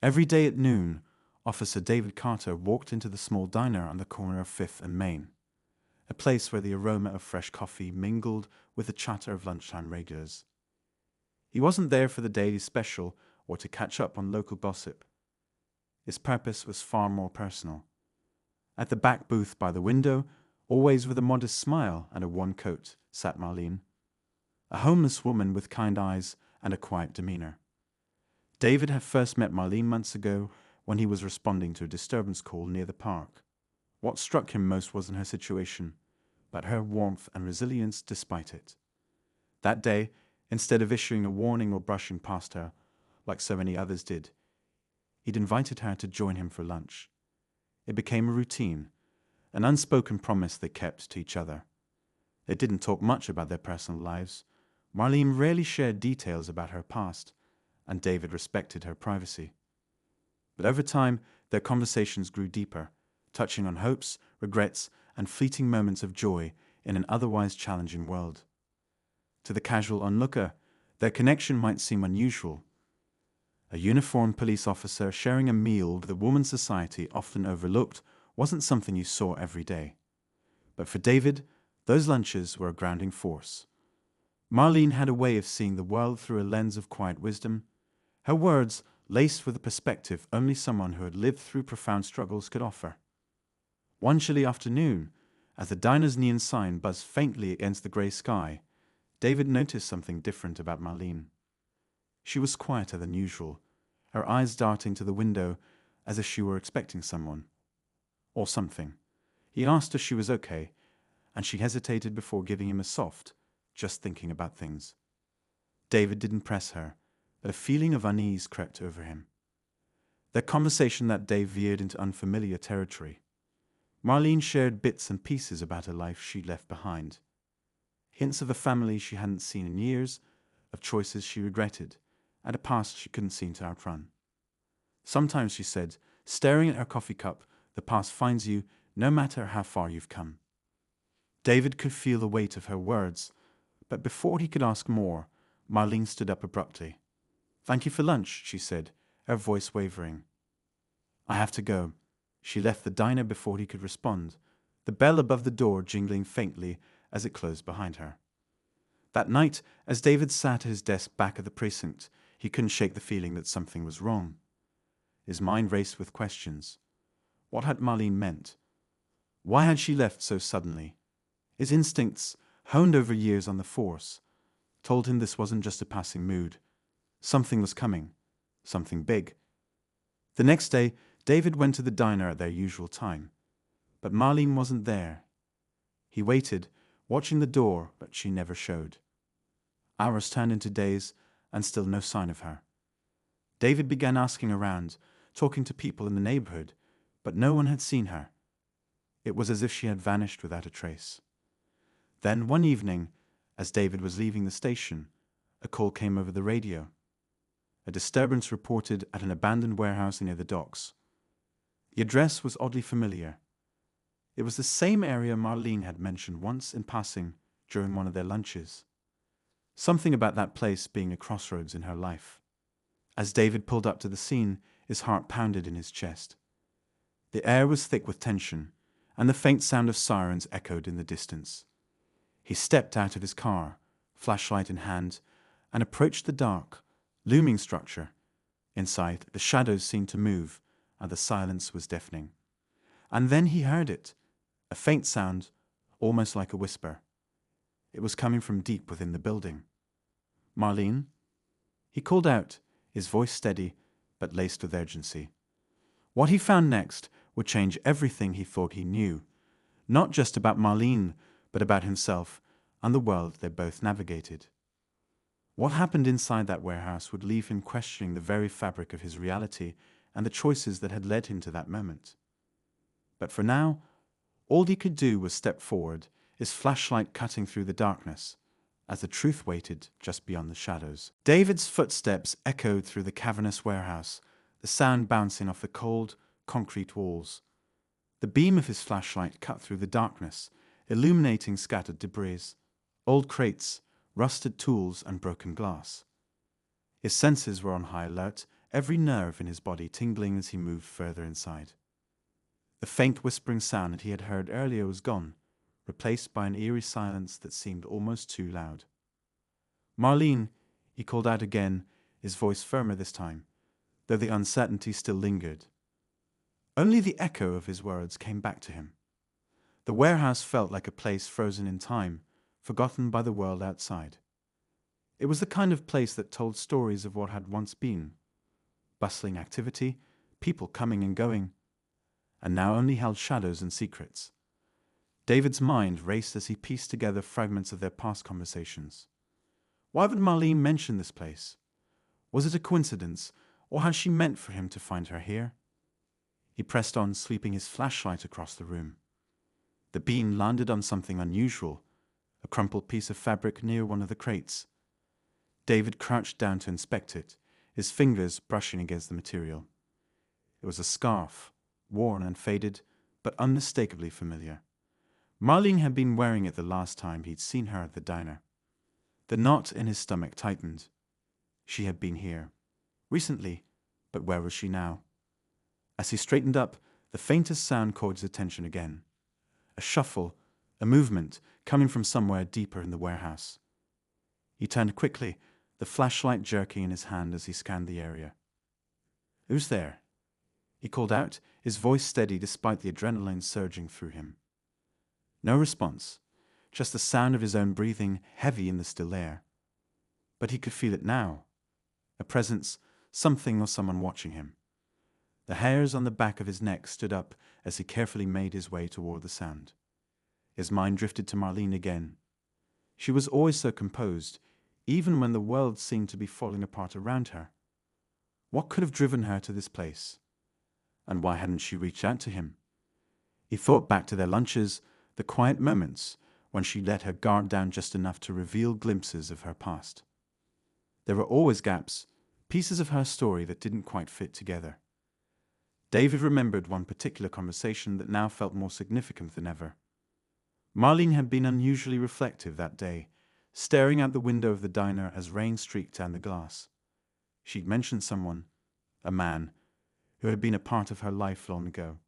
Every day at noon, Officer David Carter walked into the small diner on the corner of 5th and Main, a place where the aroma of fresh coffee mingled with the chatter of lunchtime regulars. He wasn't there for the daily special or to catch up on local gossip. His purpose was far more personal. At the back booth by the window, always with a modest smile and a warm coat, sat Marlene, a homeless woman with kind eyes and a quiet demeanor. David had first met Marlene months ago when he was responding to a disturbance call near the park. What struck him most wasn't her situation, but her warmth and resilience despite it. That day, instead of issuing a warning or brushing past her, like so many others did, he'd invited her to join him for lunch. It became a routine, an unspoken promise they kept to each other. They didn't talk much about their personal lives. Marlene rarely shared details about her past, and David respected her privacy. But over time, their conversations grew deeper, touching on hopes, regrets, and fleeting moments of joy in an otherwise challenging world. To the casual onlooker, their connection might seem unusual. A uniformed police officer sharing a meal with a woman society often overlooked wasn't something you saw every day. But for David, those lunches were a grounding force. Marlene had a way of seeing the world through a lens of quiet wisdom, her words laced with a perspective only someone who had lived through profound struggles could offer. One chilly afternoon, as the diner's neon sign buzzed faintly against the grey sky, David noticed something different about Marlene. She was quieter than usual, her eyes darting to the window as if she were expecting someone. Or something. He asked if she was okay, and she hesitated before giving him a soft, just thinking about things. David didn't press her, but a feeling of unease crept over him. Their conversation that day veered into unfamiliar territory. Marlene shared bits and pieces about her life she'd left behind. Hints of a family she hadn't seen in years, of choices she regretted, and a past she couldn't seem to outrun. Sometimes, she said, staring at her coffee cup, the past finds you no matter how far you've come. David could feel the weight of her words, but before he could ask more, Marlene stood up abruptly. "Thank you for lunch," she said, her voice wavering. "I have to go." She left the diner before he could respond, the bell above the door jingling faintly as it closed behind her. That night, as David sat at his desk back at the precinct, he couldn't shake the feeling that something was wrong. His mind raced with questions. What had Marlene meant? Why had she left so suddenly? His instincts, honed over years on the force, told him this wasn't just a passing mood. Something was coming. Something big. The next day, David went to the diner at their usual time. But Marlene wasn't there. He waited, watching the door, but she never showed. Hours turned into days, and still no sign of her. David began asking around, talking to people in the neighborhood, but no one had seen her. It was as if she had vanished without a trace. Then, one evening, as David was leaving the station, a call came over the radio. A disturbance reported at an abandoned warehouse near the docks. The address was oddly familiar. It was the same area Marlene had mentioned once in passing during one of their lunches. Something about that place being a crossroads in her life. As David pulled up to the scene, his heart pounded in his chest. The air was thick with tension, and the faint sound of sirens echoed in the distance. He stepped out of his car, flashlight in hand, and approached the dark, looming structure. Inside, the shadows seemed to move, and the silence was deafening. And then he heard it, a faint sound, almost like a whisper. It was coming from deep within the building. "Marlene?" He called out, his voice steady, but laced with urgency. What he found next would change everything he thought he knew, not just about Marlene, but about himself and the world they both navigated. What happened inside that warehouse would leave him questioning the very fabric of his reality and the choices that had led him to that moment. But for now, all he could do was step forward, his flashlight cutting through the darkness, as the truth waited just beyond the shadows. David's footsteps echoed through the cavernous warehouse, the sound bouncing off the cold, concrete walls. The beam of his flashlight cut through the darkness, illuminating scattered debris, old crates, rusted tools, and broken glass. His senses were on high alert, every nerve in his body tingling as he moved further inside. The faint whispering sound that he had heard earlier was gone, replaced by an eerie silence that seemed almost too loud. "Marlene," he called out again, his voice firmer this time, though the uncertainty still lingered. Only the echo of his words came back to him. The warehouse felt like a place frozen in time, forgotten by the world outside. It was the kind of place that told stories of what had once been. Bustling activity, people coming and going, and now only held shadows and secrets. David's mind raced as he pieced together fragments of their past conversations. Why would Marlene mention this place? Was it a coincidence, or had she meant for him to find her here? He pressed on, sweeping his flashlight across the room. The beam landed on something unusual, a crumpled piece of fabric near one of the crates. David crouched down to inspect it, his fingers brushing against the material. It was a scarf, worn and faded, but unmistakably familiar. Marlene had been wearing it the last time he'd seen her at the diner. The knot in his stomach tightened. She had been here. Recently, but where was she now? As he straightened up, the faintest sound caught his attention again. A shuffle, a movement, coming from somewhere deeper in the warehouse. He turned quickly, the flashlight jerking in his hand as he scanned the area. "Who's there?" he called out, his voice steady despite the adrenaline surging through him. No response, just the sound of his own breathing, heavy in the still air. But he could feel it now. A presence, something or someone watching him. The hairs on the back of his neck stood up as he carefully made his way toward the sound. His mind drifted to Marlene again. She was always so composed, even when the world seemed to be falling apart around her. What could have driven her to this place? And why hadn't she reached out to him? He thought back to their lunches, the quiet moments when she let her guard down just enough to reveal glimpses of her past. There were always gaps, pieces of her story that didn't quite fit together. David remembered one particular conversation that now felt more significant than ever. Marlene had been unusually reflective that day, staring out the window of the diner as rain streaked down the glass. She'd mentioned someone, a man, who had been a part of her life long ago.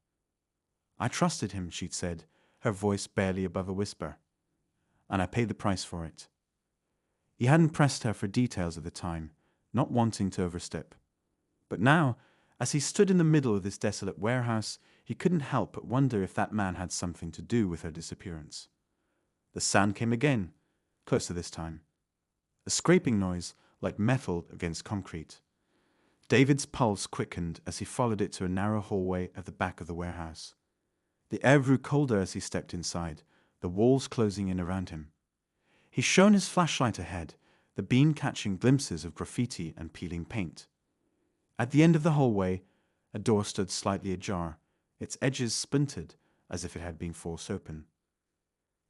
"I trusted him," she'd said, her voice barely above a whisper. "And I paid the price for it." He hadn't pressed her for details at the time, not wanting to overstep. But now, as he stood in the middle of this desolate warehouse, he couldn't help but wonder if that man had something to do with her disappearance. The sound came again, closer this time. A scraping noise, like metal against concrete. David's pulse quickened as he followed it to a narrow hallway at the back of the warehouse. The air grew colder as he stepped inside, the walls closing in around him. He shone his flashlight ahead, the beam catching glimpses of graffiti and peeling paint. At the end of the hallway, a door stood slightly ajar, its edges splintered as if it had been forced open.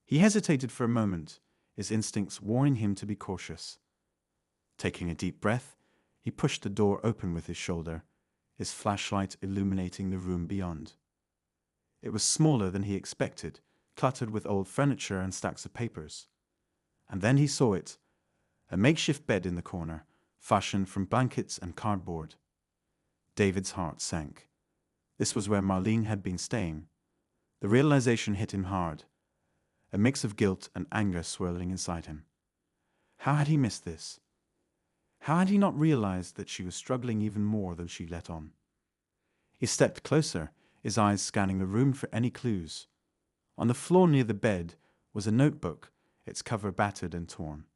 He hesitated for a moment, his instincts warning him to be cautious. Taking a deep breath, he pushed the door open with his shoulder, his flashlight illuminating the room beyond. It was smaller than he expected, cluttered with old furniture and stacks of papers. And then he saw it, a makeshift bed in the corner, fashioned from blankets and cardboard. David's heart sank. This was where Marlene had been staying. The realization hit him hard, a mix of guilt and anger swirling inside him. How had he missed this? How had he not realized that she was struggling even more than she let on? He stepped closer, his eyes scanning the room for any clues. On the floor near the bed was a notebook, its cover battered and torn.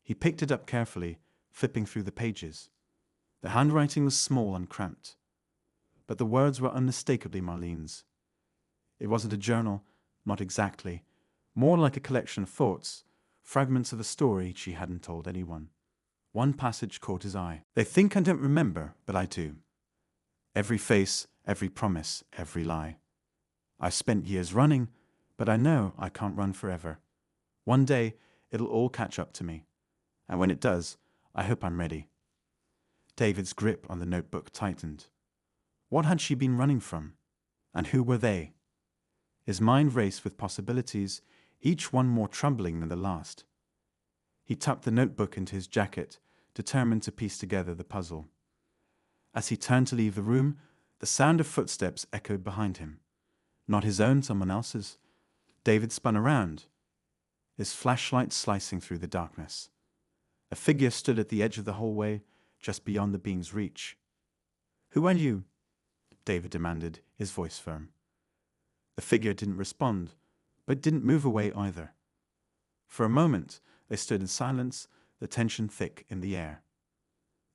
He picked it up carefully, flipping through the pages. The handwriting was small and cramped, but the words were unmistakably Marlene's. It wasn't a journal, not exactly, more like a collection of thoughts, fragments of a story she hadn't told anyone. One passage caught his eye. "They think I don't remember, but I do. Every face, every promise, every lie. I've spent years running, but I know I can't run forever. One day, it'll all catch up to me. And when it does, I hope I'm ready." David's grip on the notebook tightened. What had she been running from? And who were they? His mind raced with possibilities, each one more troubling than the last. He tucked the notebook into his jacket, determined to piece together the puzzle. As he turned to leave the room, the sound of footsteps echoed behind him. Not his own, someone else's. David spun around, his flashlight slicing through the darkness. A figure stood at the edge of the hallway, just beyond the beam's reach. "Who are you?" David demanded, his voice firm. The figure didn't respond, but didn't move away either. For a moment, they stood in silence, the tension thick in the air.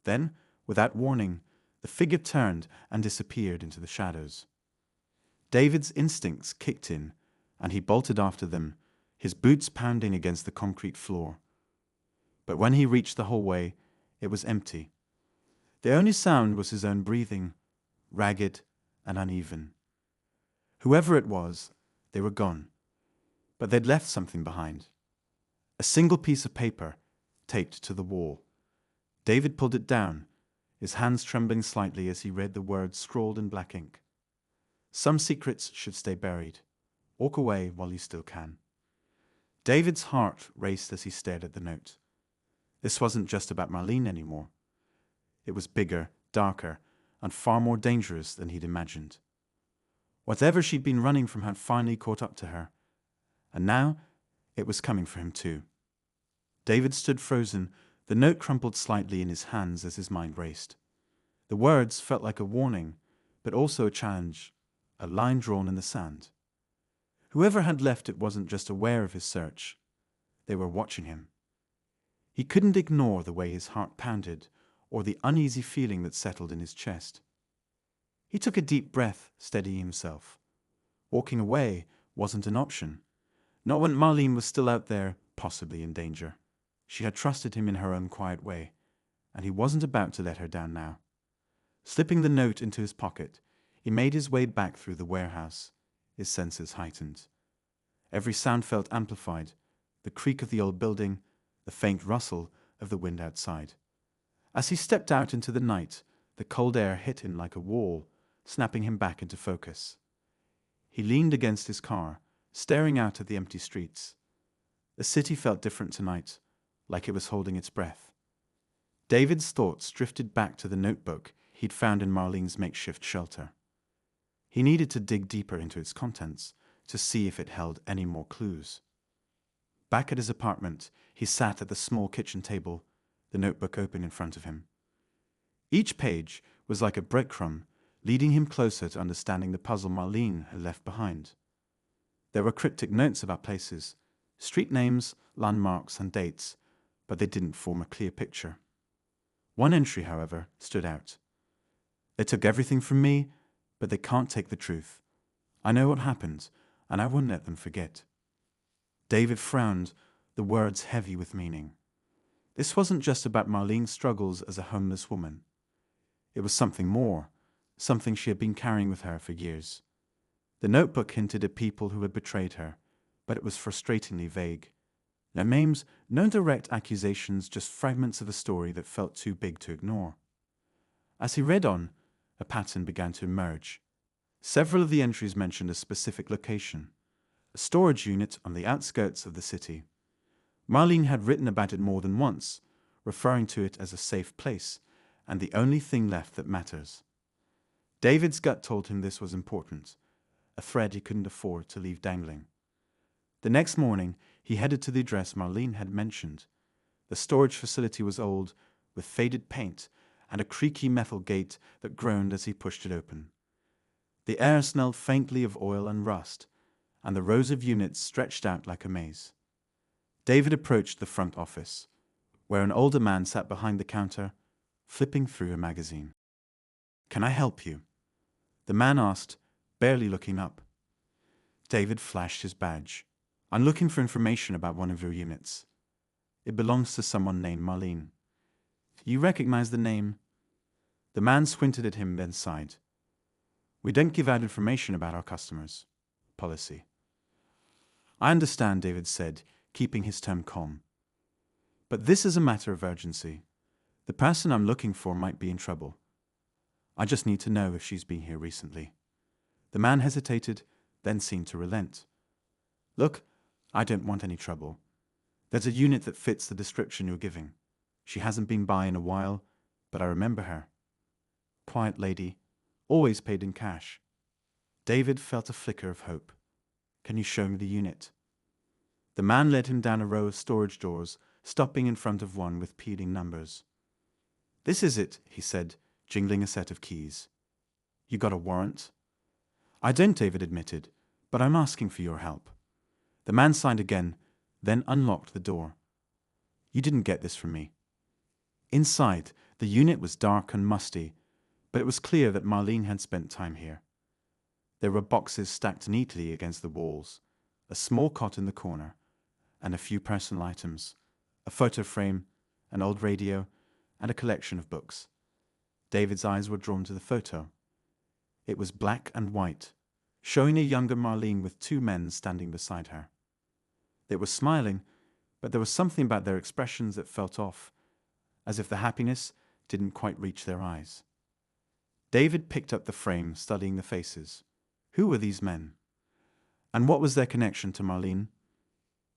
Then, without warning, the figure turned and disappeared into the shadows. David's instincts kicked in, and he bolted after them, his boots pounding against the concrete floor. But when he reached the hallway, it was empty. The only sound was his own breathing, ragged and uneven. Whoever it was, they were gone. But they'd left something behind. A single piece of paper, taped to the wall. David pulled it down, his hands trembling slightly as he read the words scrawled in black ink. "Some secrets should stay buried. Walk away while you still can." David's heart raced as he stared at the note. This wasn't just about Marlene anymore. It was bigger, darker, and far more dangerous than he'd imagined. Whatever she'd been running from had finally caught up to her, and now it was coming for him too. David stood frozen, the note crumpled slightly in his hands as his mind raced. The words felt like a warning, but also a challenge, a line drawn in the sand. Whoever had left it wasn't just aware of his search. They were watching him. He couldn't ignore the way his heart pounded, or the uneasy feeling that settled in his chest. He took a deep breath, steadying himself. Walking away wasn't an option. Not when Marlene was still out there, possibly in danger. She had trusted him in her own quiet way, and he wasn't about to let her down now. Slipping the note into his pocket, he made his way back through the warehouse, his senses heightened. Every sound felt amplified, the creak of the old building, the faint rustle of the wind outside. As he stepped out into the night, the cold air hit him like a wall, snapping him back into focus. He leaned against his car, staring out at the empty streets. The city felt different tonight, like it was holding its breath. David's thoughts drifted back to the notebook he'd found in Marlene's makeshift shelter. He needed to dig deeper into its contents to see if it held any more clues. Back at his apartment, he sat at the small kitchen table, the notebook open in front of him. Each page was like a breadcrumb, leading him closer to understanding the puzzle Marlene had left behind. There were cryptic notes about places, street names, landmarks, and dates, but they didn't form a clear picture. One entry, however, stood out. "They took everything from me, but they can't take the truth. I know what happened, and I won't let them forget." David frowned, the words heavy with meaning. This wasn't just about Marlene's struggles as a homeless woman. It was something more, something she had been carrying with her for years. The notebook hinted at people who had betrayed her, but it was frustratingly vague. No names, no direct accusations, just fragments of a story that felt too big to ignore. As he read on, a pattern began to emerge. Several of the entries mentioned a specific location, a storage unit on the outskirts of the city. Marlene had written about it more than once, referring to it as a safe place, and the only thing left that matters. David's gut told him this was important, a thread he couldn't afford to leave dangling. The next morning, he headed to the address Marlene had mentioned. The storage facility was old, with faded paint and a creaky metal gate that groaned as he pushed it open. The air smelled faintly of oil and rust, and the rows of units stretched out like a maze. David approached the front office, where an older man sat behind the counter, flipping through a magazine. "Can I help you?" the man asked, barely looking up. David flashed his badge. "I'm looking for information about one of your units. It belongs to someone named Marlene." "You recognize the name?" The man squinted at him, then sighed. "We don't give out information about our customers. Policy." "I understand," David said, keeping his tone calm. "But this is a matter of urgency. The person I'm looking for might be in trouble. I just need to know if she's been here recently." The man hesitated, then seemed to relent. "Look, I don't want any trouble. There's a unit that fits the description you're giving. She hasn't been by in a while, but I remember her." Quiet lady, always paid in cash. David felt a flicker of hope. Can you show me the unit? The man led him down a row of storage doors, stopping in front of one with peeling numbers. This is it, he said, jingling a set of keys. You got a warrant? I don't, David admitted, but I'm asking for your help. The man signed again, then unlocked the door. You didn't get this from me. Inside, the unit was dark and musty, but it was clear that Marlene had spent time here. There were boxes stacked neatly against the walls, a small cot in the corner, and a few personal items, a photo frame, an old radio, and a collection of books. David's eyes were drawn to the photo. It was black and white, showing a younger Marlene with two men standing beside her. They were smiling, but there was something about their expressions that felt off, as if the happiness didn't quite reach their eyes. David picked up the frame, studying the faces. Who were these men? And what was their connection to Marlene?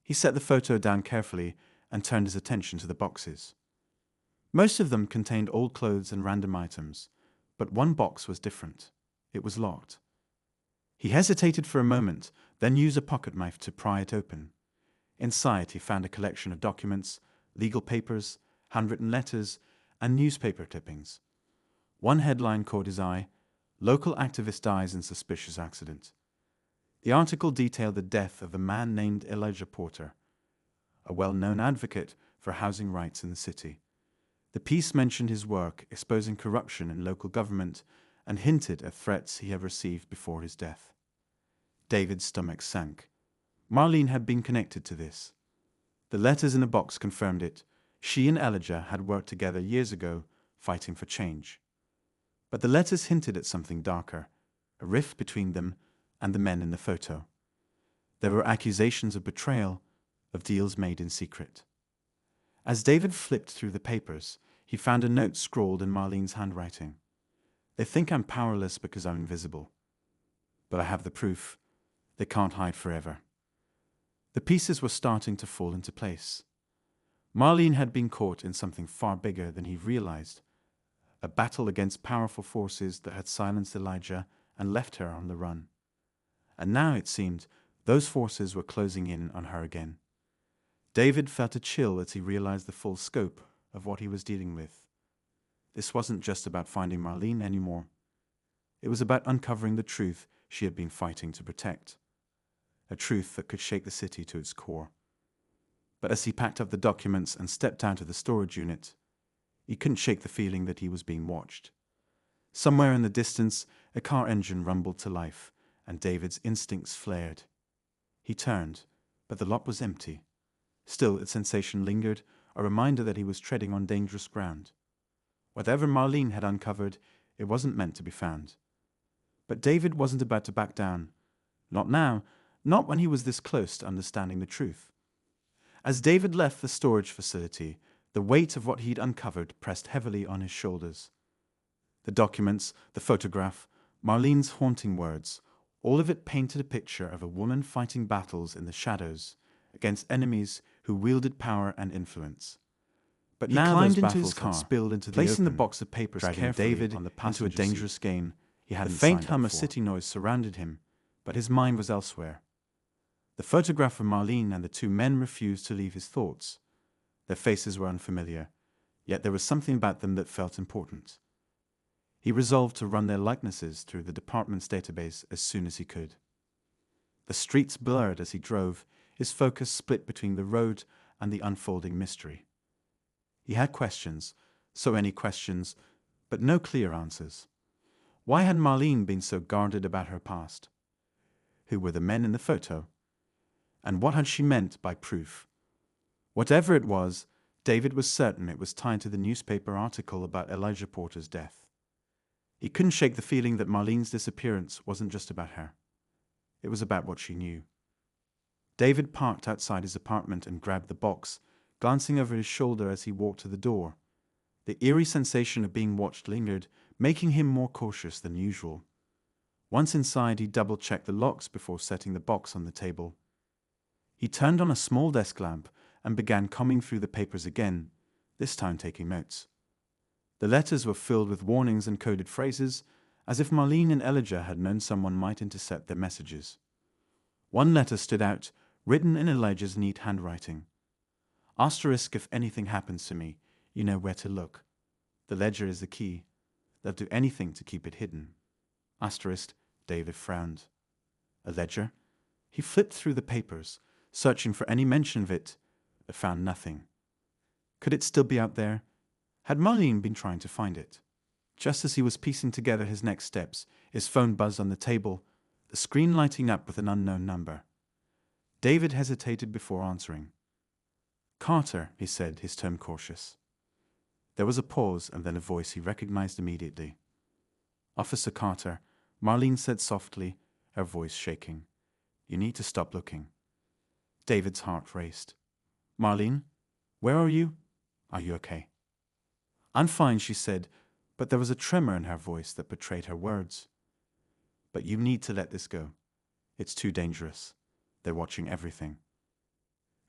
He set the photo down carefully and turned his attention to the boxes. Most of them contained old clothes and random items, but one box was different. It was locked. He hesitated for a moment, then used a pocket knife to pry it open. Inside, he found a collection of documents, legal papers, handwritten letters, and newspaper clippings. One headline caught his eye: "Local activist dies in suspicious accident." The article detailed the death of a man named Elijah Porter, a well-known advocate for housing rights in the city. The piece mentioned his work exposing corruption in local government and hinted at threats he had received before his death. David's stomach sank. Marlene had been connected to this. The letters in the box confirmed it. She and Elijah had worked together years ago, fighting for change. But the letters hinted at something darker, a rift between them and the men in the photo. There were accusations of betrayal, of deals made in secret. As David flipped through the papers, he found a note scrawled in Marlene's handwriting. "They think I'm powerless because I'm invisible. But I have the proof. They can't hide forever." The pieces were starting to fall into place. Marlene had been caught in something far bigger than he realized, a battle against powerful forces that had silenced Elijah and left her on the run. And now, it seemed, those forces were closing in on her again. David felt a chill as he realized the full scope of what he was dealing with. This wasn't just about finding Marlene anymore. It was about uncovering the truth she had been fighting to protect. A truth that could shake the city to its core. But as he packed up the documents and stepped out of the storage unit, he couldn't shake the feeling that he was being watched. Somewhere in the distance, a car engine rumbled to life, and David's instincts flared. He turned, but the lot was empty. Still, its sensation lingered, a reminder that he was treading on dangerous ground. Whatever Marlene had uncovered, it wasn't meant to be found. But David wasn't about to back down. Not now, not when he was this close to understanding the truth. As David left the storage facility, the weight of what he'd uncovered pressed heavily on his shoulders. The documents, the photograph, Marlene's haunting words, all of it painted a picture of a woman fighting battles in the shadows against enemies who wielded power and influence. But he now climbed into his car, spilled into the placing open, the box of papers carefully David on the into a dangerous game he hadn't. The faint hum of city noise surrounded him, but his mind was elsewhere. The photograph of Marlene and the two men refused to leave his thoughts. Their faces were unfamiliar, yet there was something about them that felt important. He resolved to run their likenesses through the department's database as soon as he could. The streets blurred as he drove, his focus split between the road and the unfolding mystery. He had questions, so many questions, but no clear answers. Why had Marlene been so guarded about her past? Who were the men in the photo? And what had she meant by proof? Whatever it was, David was certain it was tied to the newspaper article about Elijah Porter's death. He couldn't shake the feeling that Marlene's disappearance wasn't just about her. It was about what she knew. David parked outside his apartment and grabbed the box, glancing over his shoulder as he walked to the door. The eerie sensation of being watched lingered, making him more cautious than usual. Once inside, he double-checked the locks before setting the box on the table. He turned on a small desk lamp and began combing through the papers again, this time taking notes. The letters were filled with warnings and coded phrases, as if Marlene and Elijah had known someone might intercept their messages. One letter stood out, written in Elijah's neat handwriting. Asterisk, if anything happens to me, you know where to look. The ledger is the key. They'll do anything to keep it hidden. Asterisk, David frowned. A ledger? He flipped through the papers, searching for any mention of it, but found nothing. Could it still be out there? Had Marlene been trying to find it? Just as he was piecing together his next steps, his phone buzzed on the table, the screen lighting up with an unknown number. David hesitated before answering. Carter, he said, his tone cautious. There was a pause and then a voice he recognized immediately. Officer Carter, Marlene said softly, her voice shaking. You need to stop looking. David's heart raced. Marlene, where are you? Are you okay? I'm fine, she said, but there was a tremor in her voice that betrayed her words. But you need to let this go. It's too dangerous. They're watching everything.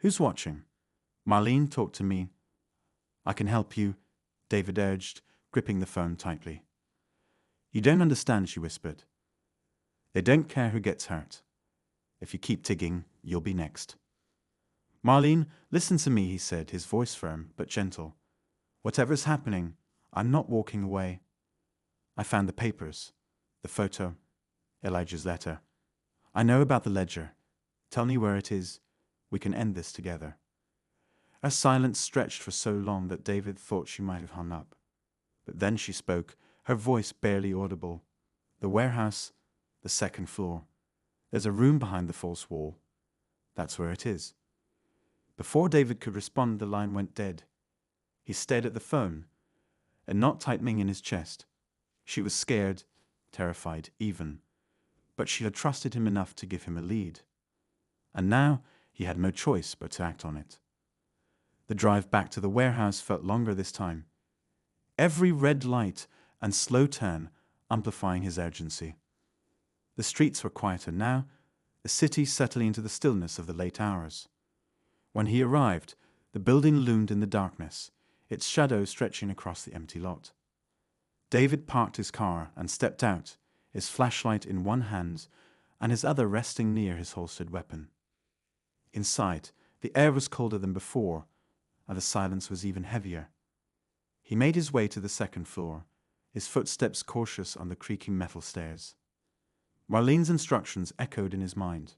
Who's watching? Marlene talked to me. I can help you, David urged, gripping the phone tightly. You don't understand, she whispered. They don't care who gets hurt. If you keep digging, you'll be next. Marlene, listen to me, he said, his voice firm but gentle. Whatever's happening, I'm not walking away. I found the papers, the photo, Elijah's letter. I know about the ledger. Tell me where it is. We can end this together. Her silence stretched for so long that David thought she might have hung up. But then she spoke, her voice barely audible. The warehouse, the second floor. There's a room behind the false wall. That's where it is. Before David could respond, the line went dead. He stared at the phone, a knot tightening in his chest. She was scared, terrified, even. But she had trusted him enough to give him a lead. And now he had no choice but to act on it. The drive back to the warehouse felt longer this time. Every red light and slow turn amplifying his urgency. The streets were quieter now, the city settling into the stillness of the late hours. When he arrived, the building loomed in the darkness, its shadow stretching across the empty lot. David parked his car and stepped out, his flashlight in one hand and his other resting near his holstered weapon. Inside, the air was colder than before, and the silence was even heavier. He made his way to the second floor, his footsteps cautious on the creaking metal stairs. Marlene's instructions echoed in his mind.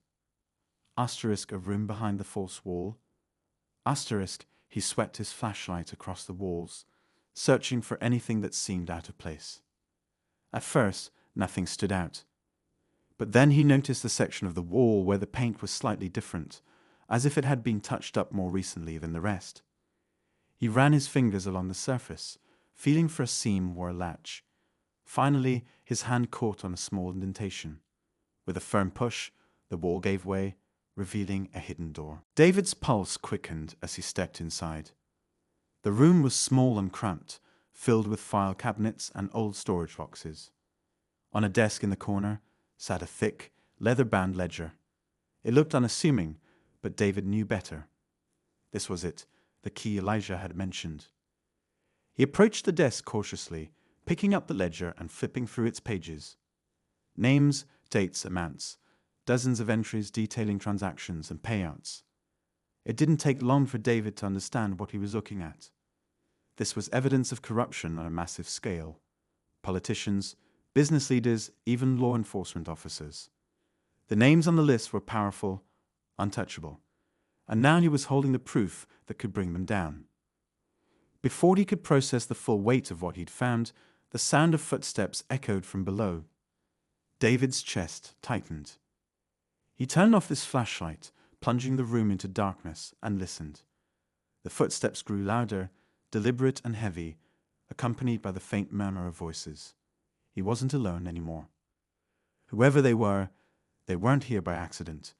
Asterisk, a room behind the false wall. Asterisk, he swept his flashlight across the walls, searching for anything that seemed out of place. At first, nothing stood out. But then he noticed the section of the wall where the paint was slightly different, as if it had been touched up more recently than the rest. He ran his fingers along the surface, feeling for a seam or a latch. Finally, his hand caught on a small indentation. With a firm push, the wall gave way, revealing a hidden door. David's pulse quickened as he stepped inside. The room was small and cramped, filled with file cabinets and old storage boxes. On a desk in the corner sat a thick, leather-bound ledger. It looked unassuming, but David knew better. This was it, the key Elijah had mentioned. He approached the desk cautiously, picking up the ledger and flipping through its pages. Names, dates, amounts, dozens of entries detailing transactions and payouts. It didn't take long for David to understand what he was looking at. This was evidence of corruption on a massive scale. Politicians, business leaders, even law enforcement officers. The names on the list were powerful, untouchable, and now he was holding the proof that could bring them down. Before he could process the full weight of what he'd found, the sound of footsteps echoed from below. David's chest tightened. He turned off his flashlight, plunging the room into darkness, and listened. The footsteps grew louder, deliberate and heavy, accompanied by the faint murmur of voices. He wasn't alone anymore. Whoever they weren't here by accident.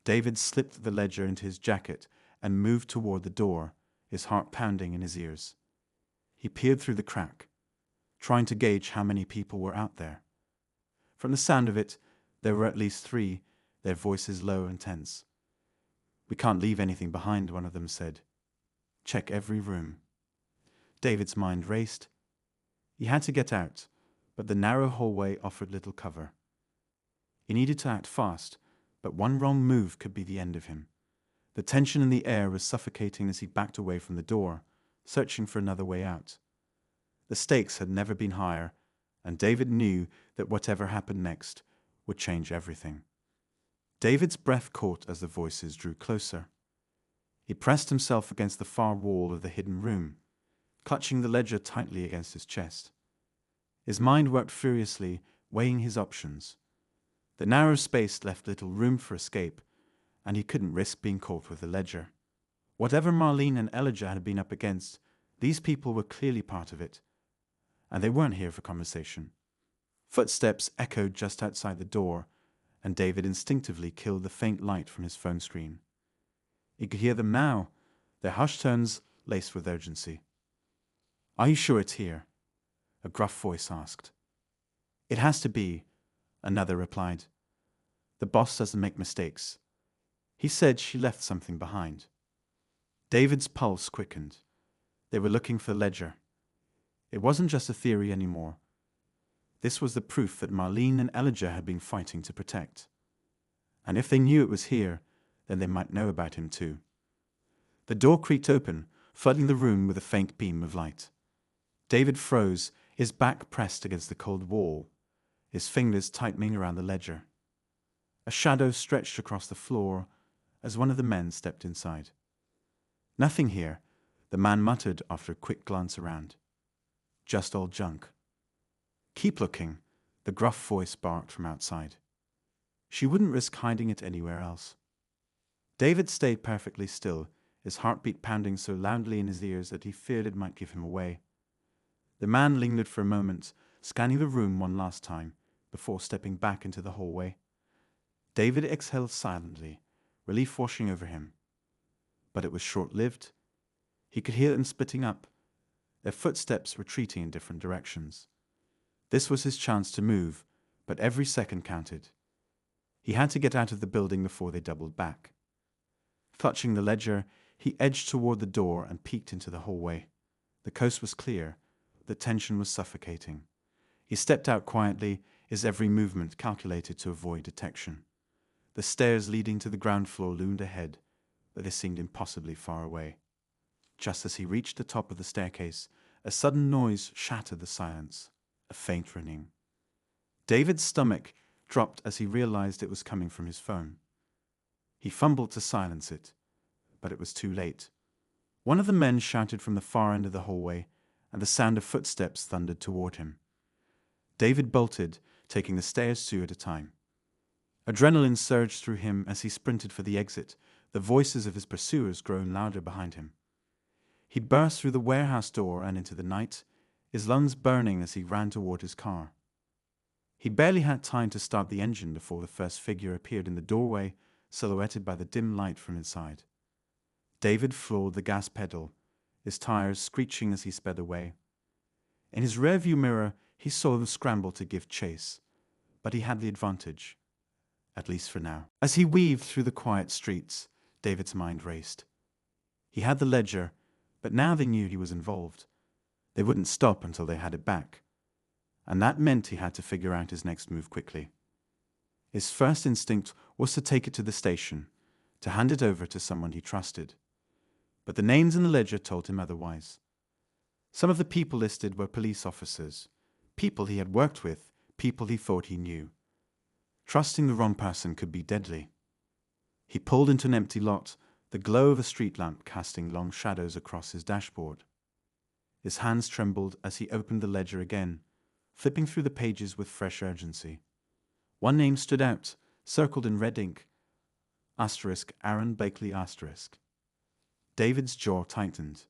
David slipped the ledger into his jacket and moved toward the door, his heart pounding in his ears. He peered through the crack, trying to gauge how many people were out there. From the sound of it, there were at least 3, their voices low and tense. We can't leave anything behind, one of them said. Check every room. David's mind raced. He had to get out, but the narrow hallway offered little cover. He needed to act fast, but one wrong move could be the end of him. The tension in the air was suffocating as he backed away from the door, searching for another way out. The stakes had never been higher, and David knew that whatever happened next would change everything. David's breath caught as the voices drew closer. He pressed himself against the far wall of the hidden room, clutching the ledger tightly against his chest. His mind worked furiously, weighing his options. The narrow space left little room for escape, and he couldn't risk being caught with the ledger. Whatever Marlene and Elijah had been up against, these people were clearly part of it, and they weren't here for conversation. Footsteps echoed just outside the door, and David instinctively killed the faint light from his phone screen. He could hear them now, their hushed tones laced with urgency. "Are you sure it's here?" a gruff voice asked. "It has to be," another replied. "The boss doesn't make mistakes. He said she left something behind." David's pulse quickened. They were looking for the ledger. It wasn't just a theory anymore. This was the proof that Marlene and Elijah had been fighting to protect. And if they knew it was here, then they might know about him too. The door creaked open, flooding the room with a faint beam of light. David froze, his back pressed against the cold wall, his fingers tightening around the ledger. A shadow stretched across the floor as one of the men stepped inside. "Nothing here," the man muttered after a quick glance around. "Just old junk." "Keep looking," the gruff voice barked from outside. She wouldn't risk hiding it anywhere else. David stayed perfectly still, his heartbeat pounding so loudly in his ears that he feared it might give him away. The man lingered for a moment, scanning the room one last time, before stepping back into the hallway. David exhaled silently, relief washing over him. But it was short-lived. He could hear them splitting up, their footsteps retreating in different directions. This was his chance to move, but every second counted. He had to get out of the building before they doubled back. Clutching the ledger, he edged toward the door and peeked into the hallway. The coast was clear. The tension was suffocating. He stepped out quietly, his every movement calculated to avoid detection. The stairs leading to the ground floor loomed ahead, but they seemed impossibly far away. Just as he reached the top of the staircase, a sudden noise shattered the silence, a faint ringing. David's stomach dropped as he realized it was coming from his phone. He fumbled to silence it, but it was too late. One of the men shouted from the far end of the hallway, and the sound of footsteps thundered toward him. David bolted, taking the stairs two at a time. Adrenaline surged through him as he sprinted for the exit, the voices of his pursuers growing louder behind him. He burst through the warehouse door and into the night, his lungs burning as he ran toward his car. He barely had time to start the engine before the first figure appeared in the doorway, silhouetted by the dim light from inside. David floored the gas pedal, his tires screeching as he sped away. In his rearview mirror, he saw them scramble to give chase, but he had the advantage, at least for now. As he weaved through the quiet streets, David's mind raced. He had the ledger, but now they knew he was involved. They wouldn't stop until they had it back, and that meant he had to figure out his next move quickly. His first instinct was to take it to the station, to hand it over to someone he trusted. But the names in the ledger told him otherwise. Some of the people listed were police officers, people he had worked with, people he thought he knew. Trusting the wrong person could be deadly. He pulled into an empty lot, the glow of a street lamp casting long shadows across his dashboard. His hands trembled as he opened the ledger again, flipping through the pages with fresh urgency. One name stood out, circled in red ink. *Aaron Blakely*. David's jaw tightened.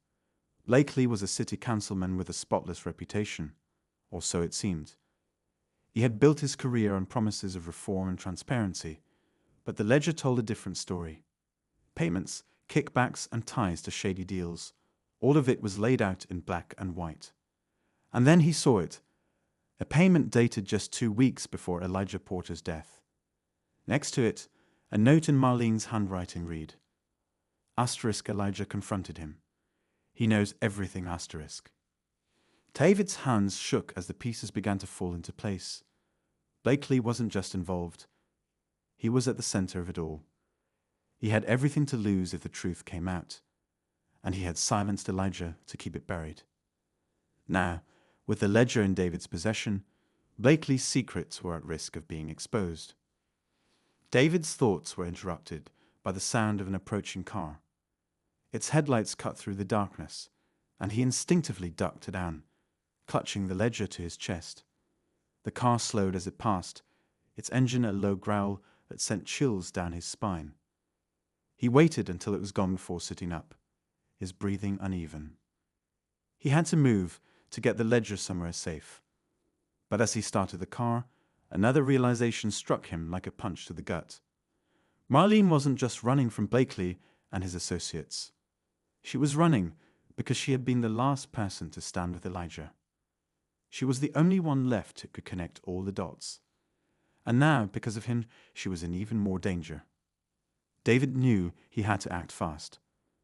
Blakely was a city councilman with a spotless reputation, or so it seemed. He had built his career on promises of reform and transparency, but the ledger told a different story. Payments, kickbacks, and ties to shady deals, all of it was laid out in black and white. And then he saw it, a payment dated just 2 weeks before Elijah Porter's death. Next to it, a note in Marlene's handwriting read, *Elijah confronted him. He knows everything *. David's hands shook as the pieces began to fall into place. Blakely wasn't just involved. He was at the center of it all. He had everything to lose if the truth came out, and he had silenced Elijah to keep it buried. Now, with the ledger in David's possession, Blakely's secrets were at risk of being exposed. David's thoughts were interrupted by the sound of an approaching car. Its headlights cut through the darkness, and he instinctively ducked down, clutching the ledger to his chest. The car slowed as it passed, its engine a low growl that sent chills down his spine. He waited until it was gone before sitting up, his breathing uneven. He had to move to get the ledger somewhere safe. But as he started the car, another realization struck him like a punch to the gut. Marlene wasn't just running from Blakely and his associates. She was running because she had been the last person to stand with Elijah. She was the only one left who could connect all the dots. And now, because of him, she was in even more danger. David knew he had to act fast.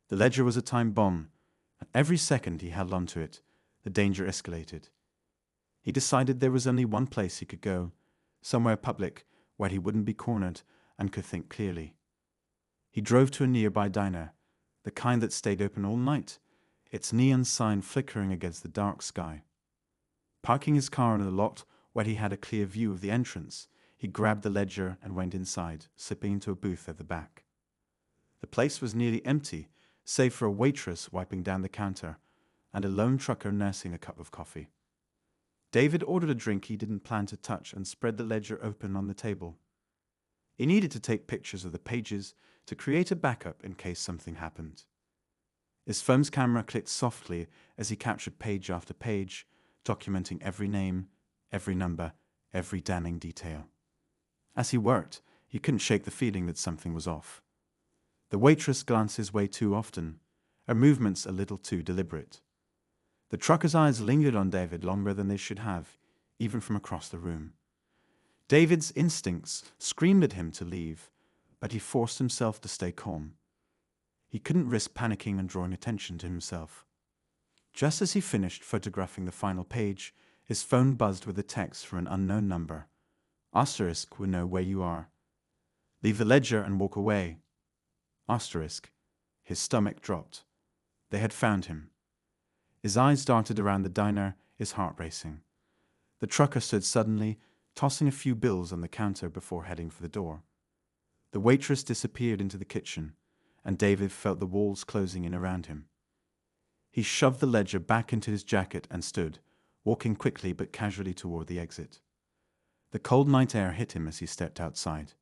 The ledger was a time bomb, and every second he held onto it, the danger escalated. He decided there was only one place he could go, somewhere public where he wouldn't be cornered and could think clearly. He drove to a nearby diner, the kind that stayed open all night, its neon sign flickering against the dark sky. Parking his car in a lot where he had a clear view of the entrance, he grabbed the ledger and went inside, slipping into a booth at the back. The place was nearly empty, save for a waitress wiping down the counter and a lone trucker nursing a cup of coffee. David ordered a drink he didn't plan to touch and spread the ledger open on the table. He needed to take pictures of the pages to create a backup in case something happened. His phone's camera clicked softly as he captured page after page, documenting every name, every number, every damning detail. As he worked, he couldn't shake the feeling that something was off. The waitress glanced his way too often, her movements a little too deliberate. The trucker's eyes lingered on David longer than they should have, even from across the room. David's instincts screamed at him to leave, but he forced himself to stay calm. He couldn't risk panicking and drawing attention to himself. Just as he finished photographing the final page, his phone buzzed with a text from an unknown number. Asterisk will know where you are. Leave the ledger and walk away. Asterisk. His stomach dropped. They had found him. His eyes darted around the diner, his heart racing. The trucker stood suddenly, tossing a few bills on the counter before heading for the door. The waitress disappeared into the kitchen, and David felt the walls closing in around him. He shoved the ledger back into his jacket and stood, walking quickly but casually toward the exit. The cold night air hit him as he stepped outside.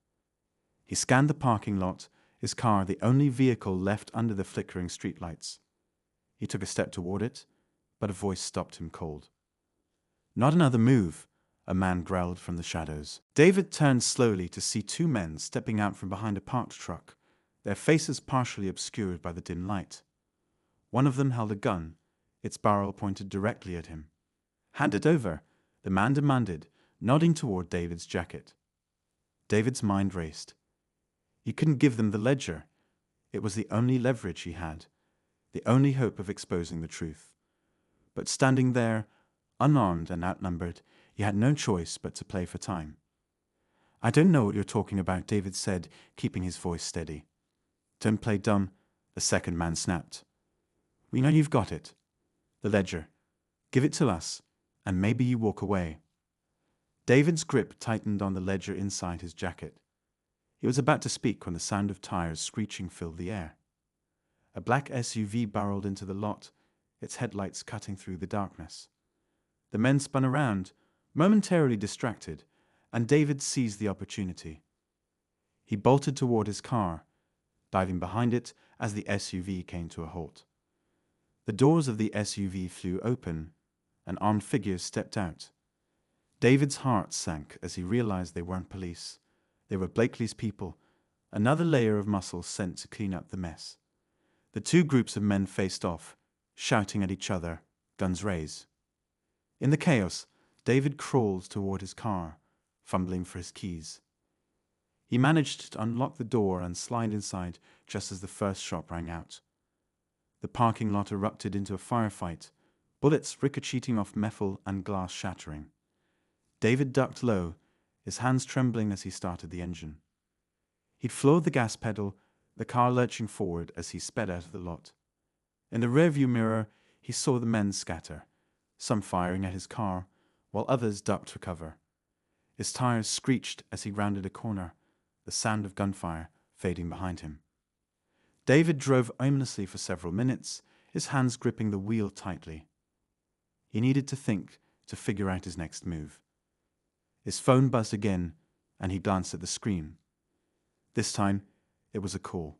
He scanned the parking lot, his car the only vehicle left under the flickering streetlights. He took a step toward it, but a voice stopped him cold. "Not another move," a man growled from the shadows. David turned slowly to see two men stepping out from behind a parked truck, their faces partially obscured by the dim light. One of them held a gun, its barrel pointed directly at him. "Hand it over," the man demanded, nodding toward David's jacket. David's mind raced. He couldn't give them the ledger. It was the only leverage he had, the only hope of exposing the truth. But standing there, unarmed and outnumbered, he had no choice but to play for time. "I don't know what you're talking about," David said, keeping his voice steady. "Don't play dumb," the second man snapped. "We know you've got it. The ledger. Give it to us, and maybe you walk away." David's grip tightened on the ledger inside his jacket. He was about to speak when the sound of tires screeching filled the air. A black SUV barreled into the lot, its headlights cutting through the darkness. The men spun around, momentarily distracted, and David seized the opportunity. He bolted toward his car, diving behind it as the SUV came to a halt. The doors of the SUV flew open, and armed figures stepped out. David's heart sank as he realized they weren't police. They were Blakely's people, another layer of muscle sent to clean up the mess. The two groups of men faced off, shouting at each other, guns raised. In the chaos, David crawled toward his car, fumbling for his keys. He managed to unlock the door and slide inside just as the first shot rang out. The parking lot erupted into a firefight, bullets ricocheting off metal and glass shattering. David ducked low, his hands trembling as he started the engine. He'd floored the gas pedal, the car lurching forward as he sped out of the lot. In the rearview mirror, he saw the men scatter, some firing at his car, while others ducked for cover. His tires screeched as he rounded a corner, the sound of gunfire fading behind him. David drove aimlessly for several minutes, his hands gripping the wheel tightly. He needed to think, to figure out his next move. His phone buzzed again, and he glanced at the screen. This time, it was a call.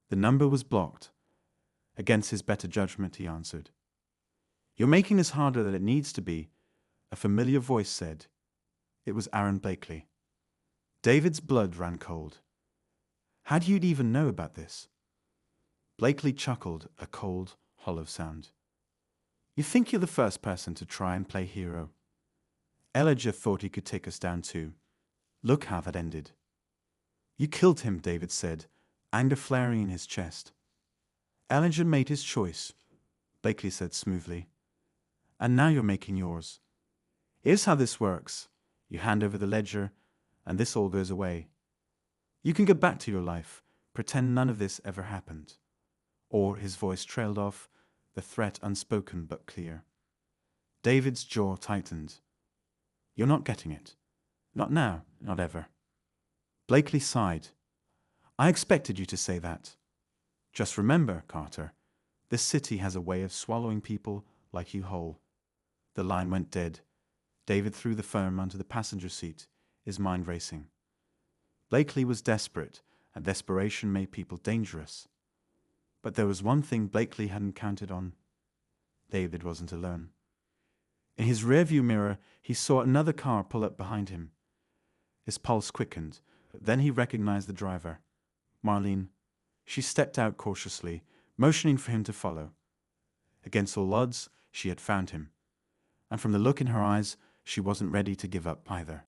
The number was blocked. Against his better judgment, he answered. "You're making this harder than it needs to be," a familiar voice said. It was Aaron Blakely. David's blood ran cold. How'd you even know about this? Blakely chuckled, a cold, hollow sound. "You think you're the first person to try and play hero. Elijah thought he could take us down too. Look how that ended." "You killed him," David said, anger flaring in his chest. "Elijah made his choice," Blakely said smoothly. "And now you're making yours. Here's how this works. You hand over the ledger, and this all goes away. You can get back to your life, pretend none of this ever happened." Or his voice trailed off, the threat unspoken but clear. David's jaw tightened. "You're not getting it. Not now, not ever." Blakely sighed. "I expected you to say that. Just remember, Carter, this city has a way of swallowing people like you whole." The line went dead. David threw the phone onto the passenger seat, his mind racing. Blakely was desperate, and desperation made people dangerous. But there was one thing Blakely hadn't counted on. David wasn't alone. In his rearview mirror, he saw another car pull up behind him. His pulse quickened, but then he recognized the driver, Marlene. She stepped out cautiously, motioning for him to follow. Against all odds, she had found him. And from the look in her eyes, she wasn't ready to give up either.